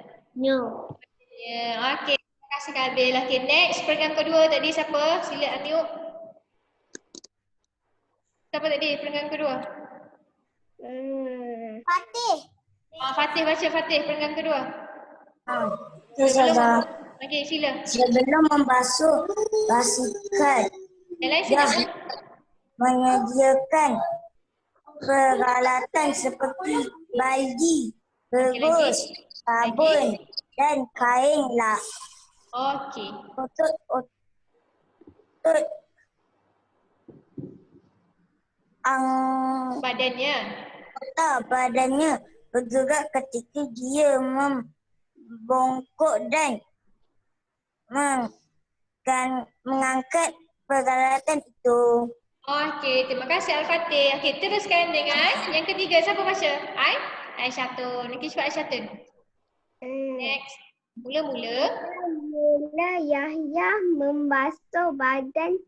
A: Ya, okey. Terima kasih Kabil. Okey, next peringkat kedua tadi siapa? Sila unmute. Siapa tadi peringkat kedua?
B: Fatih.
A: Fatih baca Fatih peringkat kedua. Okey, sila.
B: Sebelum membasuh basikal,
A: Yang lain sila.
B: menyediakan peralatan seperti baldi, rebus, sabun dan kain lap
A: Okey.
B: untuk badannya bergerak ketika dia membongkok dan mengangkat peralatan itu.
A: Okey, terima kasih Al-Fatih. Okey, teruskan dengan yang ketiga. Siapa baca? Aisyatun. Okey, cepat Aisyatun. Next. Mula-mula
C: Yahya membasuh badan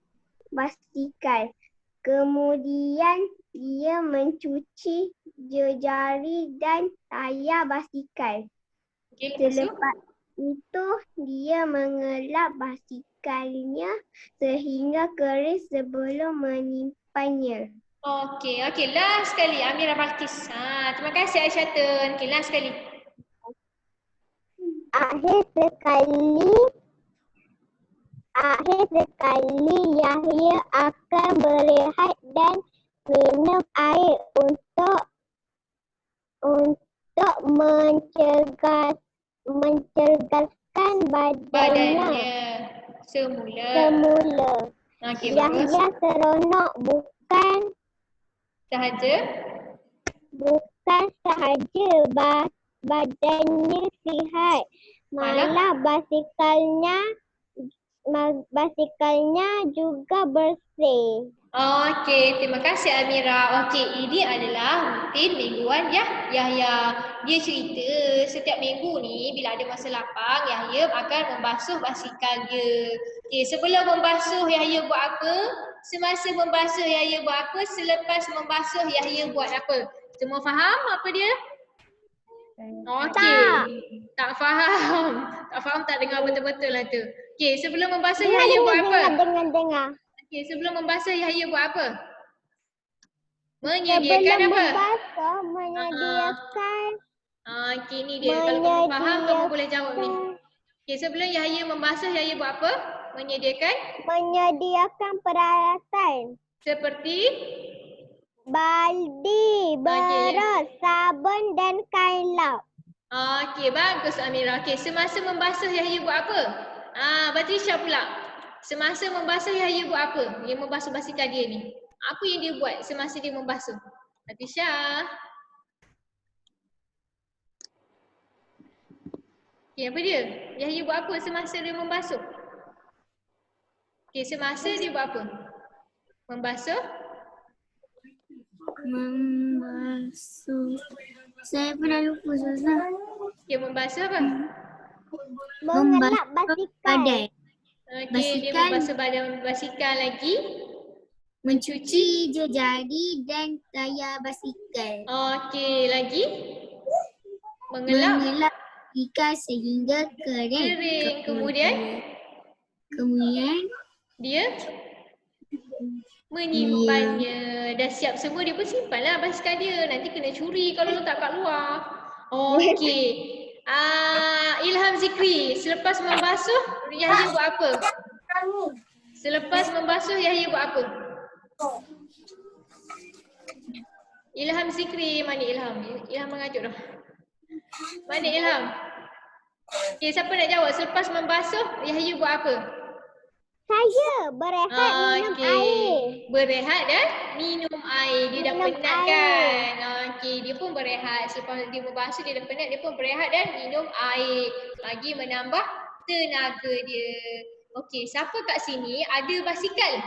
C: basikal. Kemudian dia mencuci jari dan tayar basikal.
A: Okey, lepas tu?
C: Selepas itu dia mengelap basikalnya sehingga kering sebelum menyimpannya.
A: Okey, last sekali Amira Balkis. Terima kasih Aisyatun. Okey, last sekali.
C: Akhir sekali Yahya akan berehat dan minum air untuk mencergaskan badannya semula.
A: Okey, bagus.
C: Yahya seronok bukan sahaja badannya sihat, malah basikalnya juga bersih.
A: Okey, terima kasih Amira. Okey, ini adalah rutin mingguan Yahya. Dia cerita setiap minggu ni bila ada masa lapang, Yahya akan membasuh basikal dia. Okey, sebelum membasuh Yahya buat apa? Semasa membasuh Yahya buat apa? Selepas membasuh Yahya buat apa? Semua faham apa dia? Okey. Tak faham. Tak faham, tak dengar betul-betul lah tu. Okey, sebelum membasuh Yahya buat apa?
C: Dengar.
A: Okey, sebelum membasuh Yahya buat apa? Menyediakan apa?
C: Membasuh, menyediakan.
A: Okey, ni dia. Kalau kamu faham, kamu boleh jawab ni. Okey, sebelum Yahya membasuh, Yahya buat apa?
C: Menyediakan peralatan.
A: Seperti?
C: Baldi, berus, sabun dan kain lap.
A: Okey, bagus Amira. Okey, semasa membasuh Yahya buat apa? Batrisha pula. Semasa membasuh Yahya buat apa? Dia membasuh basikal dia ni. Apa yang dia buat semasa dia membasuh? Batrisha. Okey, apa dia? Yahya buat apa semasa dia membasuh? Okey, semasa dia buat apa? Membasuh.
C: Saya pernah lupa Ustazah.
A: Okey, membasuh apa?
C: Mengelap basikal.
A: Okey, dia membasuh badan basikal lagi.
C: Mencuci jari dan tayar basikal.
A: Okey, lagi? Mengelap
C: basikal sehingga kering.
A: Kemudian dia menyimpannya. Dah siap semua, dia pun simpanlah basikal dia. Nanti kena curi kalau letak kat luar. Okey. Ilham Zikri, selepas membasuh Yahya buat apa? Selepas membasuh Yahya buat apa? Ilham Zikri, mana Ilham? Ilham mengajuk dah. Mana Ilham? Okey, siapa nak jawab? Selepas membasuh Yahya buat apa?
C: Saya berehat minum air.
A: Berehat dan minum air. Dia dah penat kan? Okey, dia pun berehat. Selepas dia membasuh, dia dah penat, dia pun berehat dan minum air. Lagi menambah tenaga dia. Okey, siapa kat sini ada basikal?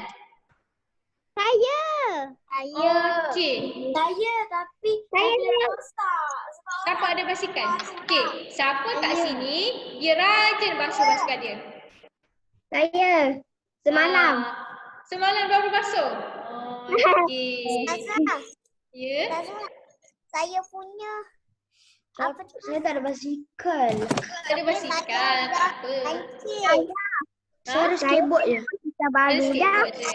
C: Saya.
A: Okey.
B: Saya tapi ada rosak. Sebab
A: Siapa ada basikal? Okey. Siapa kat sini dia rajin basuh basikal dia?
C: Saya. Semalam.
A: Semalam baru basuh? Okey. Ya?
B: Saya punya
C: Saya tak ada basikal.
A: Ada basikal, tak apa.
C: Saya ada skateboard je. Kita
A: Ada
C: baru dah.
A: skateboard je.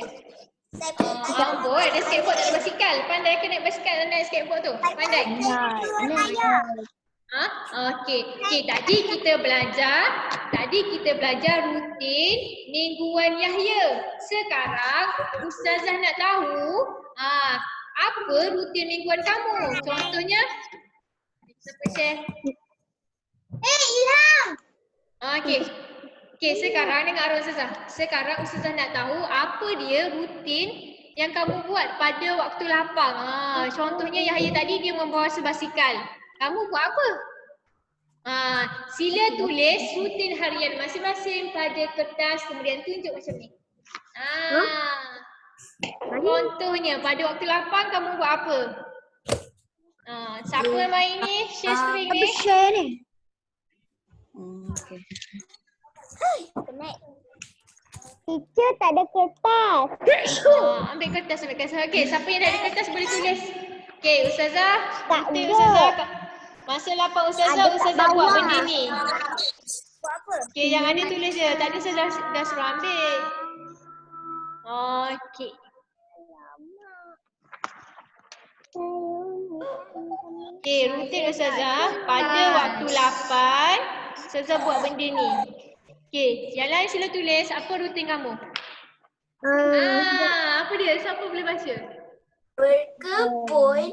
A: Amboi, ada skateboard, tak ada basikal. Pandai ke naik basikal dan naik skateboard tu? Pandai? Okey. Tadi kita belajar rutin mingguan Yahya. Sekarang Ustazah nak tahu apa rutin mingguan kamu? Contohnya siapa share?
B: Ilham.
A: Okey, sekarang dengar arwah Ustazah. Sekarang Ustazah nak tahu apa dia rutin yang kamu buat pada waktu lapang. Contohnya Yahya tadi dia membawa sebasikal. Kamu buat apa? Sila tulis rutin harian masing-masing pada kertas kemudian tunjuk macam ni. Contohnya pada waktu lapang kamu buat apa? Siapa main ni? Share screen ni.
C: Share ni.
B: Okey.
C: Teacher tak ada kertas.
A: Ambil kertas. Okey, siapa yang dah ada kertas boleh tulis. Okey, Ustazah.
C: Tak
A: rutin
C: ada.
A: Ustazah. Masa lapang Ustazah buat benda ni.
B: Buat apa?
A: Okey, yang ada tulis je. Tadi saya dah suruh ambil. Okey. Okey, rutin Ustazah. Pada waktu 8, Ustazah buat benda ni. Okey, yang lain sila tulis. Apa rutin kamu? Apa dia? Siapa boleh baca?
B: Berkebun.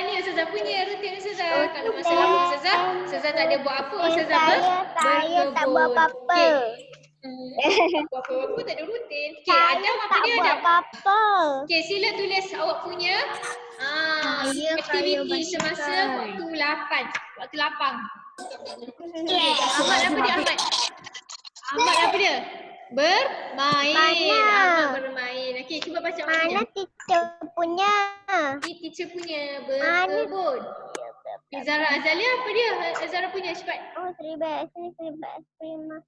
A: Ni Ustazah punya rutin Ustazah. Kalau masa lapang Ustazah tak ada buat apa. Ustazah
C: Saya tak buat apa-apa.
A: Buat apa-apa tak ada rutin. Okey,
C: Saya
A: Adam apa
C: tak
A: dia
C: buat
A: Adam?
C: apa-apa.
A: Okey, sila tulis awak punya aktiviti semasa waktu lapang. Okey, Ahmad apa dia Ahmad? Ahmad apa dia? Bermain.
C: Mana?
A: Ahmad bermain. Okey, cuba baca
C: Mana
A: awaknya.
C: teacher punya?
A: Ni teacher punya berkebun. Okay, Zara Azalia apa dia? Zara punya cepat.
C: Oh, seribu prima.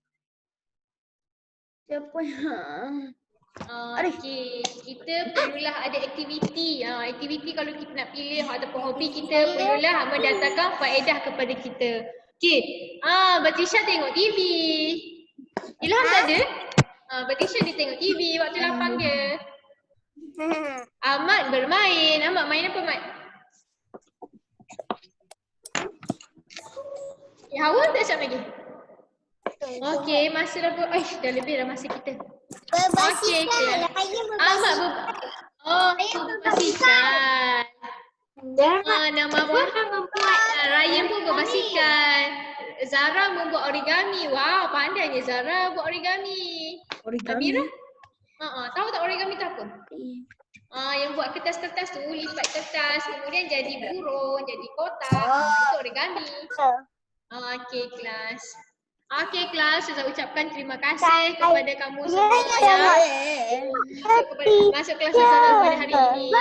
C: Siapa yang?
A: Okey, kita perlulah ada aktiviti. Aktiviti kalau kita nak pilih ataupun hobi kita perlulah mendatangkan faedah kepada kita. Okey, Batisha tengok TV. Ilham tak ada? Batisha dia tengok TV waktu lapang dia. Ahmad bermain. Ahmad main apa Ahmad? Hawa tak siap lagi? Okey, masa dah dah lebih dah masa kita.
B: Berbasikal.
A: Ahmad berbasikal. Nama apa? Ryan pun berbasikal. Zara membuat origami. Wow, pandainya Zara buat origami. Amira? Tahu tak origami tu apa? Yang buat kertas-kertas tu, lipat kertas, kemudian jadi burung, jadi kotak. Itu origami. Okey kelas. Saya ucapkan terima kasih kepada kamu semua yang masuk kelas Ustazah pada hari ini.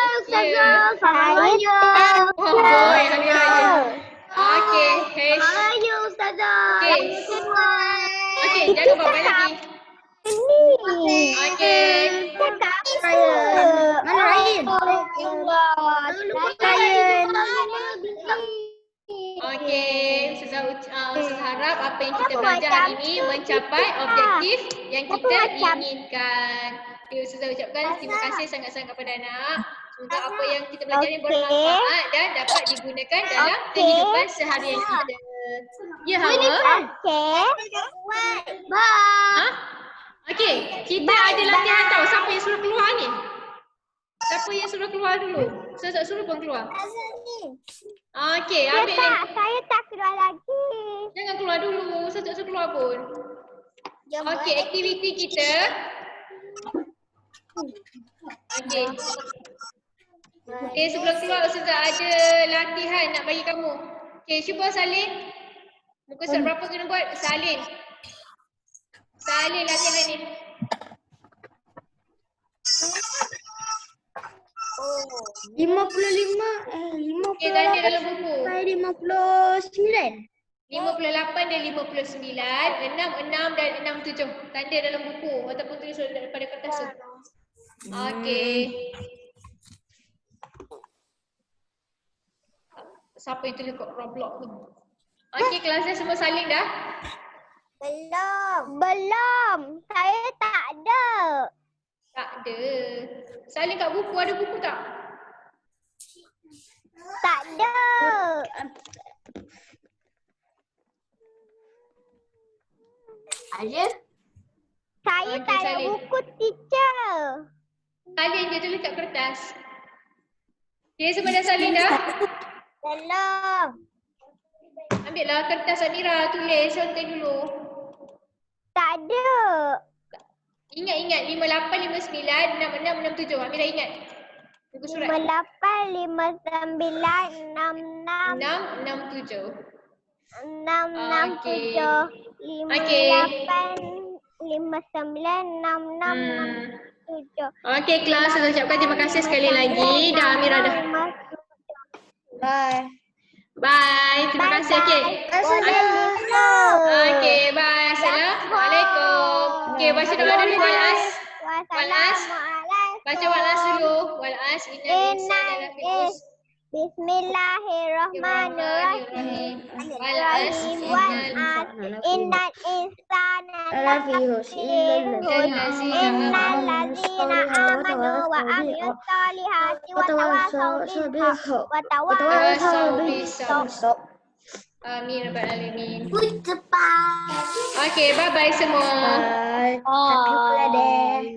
A: Oh boy, hari raya. Okey,
C: Ayo Ustazah.
A: Okey, jangan bawa lagi. Okey.
C: Mana Ryan?
A: Okey, Ustazah harap apa yang kita belajar hari ini mencapai objektif yang kita inginkan. Okay, Ustazah ucapkan terima kasih sangat-sangat kepada anak. Semoga apa yang kita belajar ini bermanfaat dan dapat digunakan dalam kehidupan seharian kita. Ya, Hawa?
C: Bye.
A: Okey, kita ada latihan tau. Siapa yang suruh keluar ni? Siapa yang suruh keluar dulu? Ustazah suruh pun keluar. Okey, ambil ni.
C: Saya tak keluar lagi.
A: Jangan keluar dulu. Ustazah suruh keluar pun. Okey, aktiviti kita. Okey, sebelum keluar Ustazah ada latihan nak bagi kamu. Okey, cuba salin. Muka surat berapa kena buat? Salin. Salin latihan ni. Okey, tanda dalam buku.
B: 59.
A: 58 dan 59, 6 dan 67. Tanda dalam buku ataupun tulis pada kertas tu. Okey. Siapa yang tulis kat Roblox tu? Okey, kelasnya semua salin dah?
C: Belum. Saya tak ada.
A: Tak ada. Salin kat buku, ada buku tak?
C: Tak ada.
B: Ada?
C: Saya
A: Okey,
C: tak ada
A: salin.
C: buku, teacher.
A: Salin je tulis kat kertas. Okey, semua dah salin dah?
C: Belum.
A: Ambillah kertas Amira, tulis contoh dulu.
C: Tak ada.
A: Ingat, 58, 59, 66, 67. Amira ingat. Buku surat.
C: 58, 59, 66,
A: 6, 67.
C: 667, 58, 59, 66, 67.
A: Okey, kelas, saya ucapkan terima kasih sekali lagi. Dah Amira dah.
B: Bye.
A: Bye. Terima kasih. Okey. Okey, bye. Assalamualaikum. Okey, baca doa dulu Walas.
C: Wassalamualaikum.
A: Baca Walas dulu. Walas innal insana lafi khusr.
C: Bismillahirrahmanirrahim.
A: Walas
C: Innal insana lafi khusr. Innal ladzina amanu wa amilus solihati wa tawassaw bil haqqi wa tawassaw bis sabr.
A: Amin rabbal alamin.
B: Goodbye.
A: Okey, bye bye semua.
B: Bye. Happy holiday.